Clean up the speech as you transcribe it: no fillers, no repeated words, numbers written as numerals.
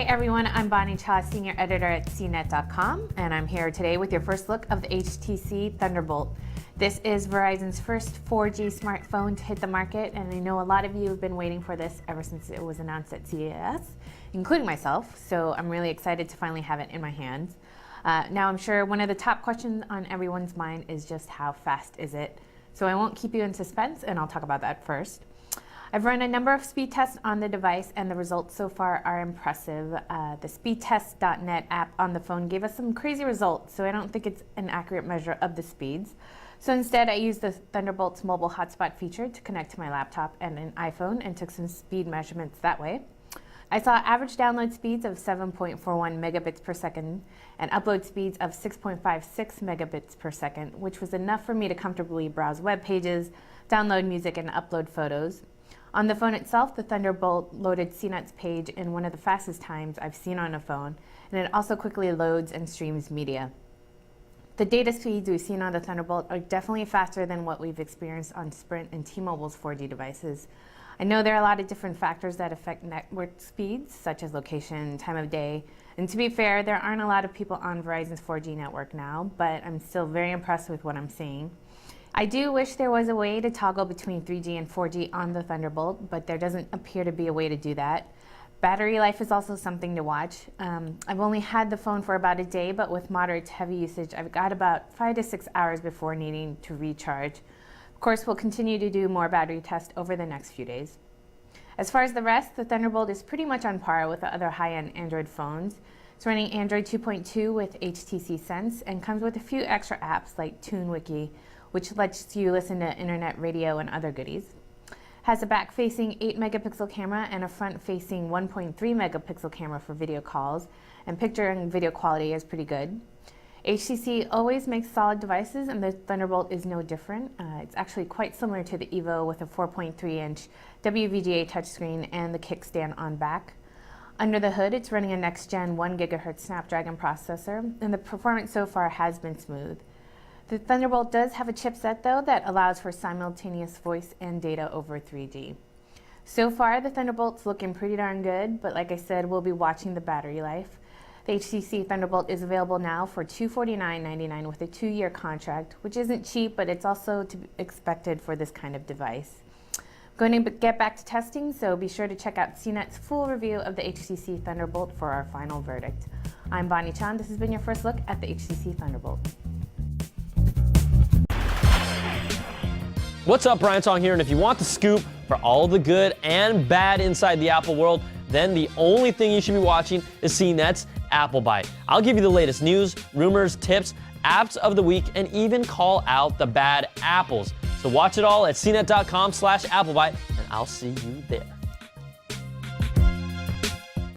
everyone, I'm Bonnie Cha, Senior Editor at CNET.com, and I'm here today with your first look of the HTC Thunderbolt. This is Verizon's first 4G smartphone to hit the market, and I know a lot of you have been waiting for this ever since it was announced at CES, including myself, so I'm really excited to finally have it in my hands. Now I'm sure one of the top questions on everyone's mind is just how fast is it? So I won't keep you in suspense, and I'll talk about that first. I've run a number of speed tests on the device, and the results so far are impressive. The speedtest.net app on the phone gave us some crazy results, so I don't think it's an accurate measure of the speeds. So instead, I used the Thunderbolt's mobile hotspot feature to connect to my laptop and an iPhone and took some speed measurements that way. I saw average download speeds of 7.41 megabits per second and upload speeds of 6.56 megabits per second, which was enough for me to comfortably browse web pages, download music, and upload photos. On the phone itself, the Thunderbolt loaded CNET's page in one of the fastest times I've seen on a phone, and it also quickly loads and streams media. The data speeds we've seen on the Thunderbolt are definitely faster than what we've experienced on Sprint and T-Mobile's 4G devices. I know there are a lot of different factors that affect network speeds, such as location, time of day, and to be fair, there aren't a lot of people on Verizon's 4G network now, but I'm still very impressed with what I'm seeing. I do wish there was a way to toggle between 3G and 4G on the Thunderbolt, but there doesn't appear to be a way to do that. Battery life is also something to watch. I've only had the phone for about a day, but with moderate to heavy usage, I've got about 5 to 6 hours before needing to recharge. Of course, we'll continue to do more battery tests over the next few days. As far as the rest, the Thunderbolt is pretty much on par with the other high-end Android phones. It's running Android 2.2 with HTC Sense and comes with a few extra apps like TuneWiki, which lets you listen to internet radio and other goodies. Has a back-facing 8-megapixel camera and a front-facing 1.3 megapixel camera for video calls, and picture and video quality is pretty good. HTC always makes solid devices, and the Thunderbolt is no different. It's actually quite similar to the Evo with a 4.3-inch WVGA touchscreen and the kickstand on back. Under the hood, it's running a next-gen 1 GHz Snapdragon processor, and the performance so far has been smooth. The Thunderbolt does have a chipset, though, that allows for simultaneous voice and data over 3G. So far, the Thunderbolt's looking pretty darn good, but like I said, we'll be watching the battery life. The HTC Thunderbolt is available now for $249.99 with a 2-year contract, which isn't cheap, but it's also to be expected for this kind of device. I'm going to get back to testing, so be sure to check out CNET's full review of the HTC Thunderbolt for our final verdict. I'm Bonnie Chan. This has been your first look at the HTC Thunderbolt. What's up, Brian Tong here, and if you want the scoop for all the good and bad inside the Apple world, then the only thing you should be watching is CNET's Apple Bite. I'll give you the latest news, rumors, tips, apps of the week, and even call out the bad apples. So watch it all at cnet.com/AppleBite, and I'll see you there.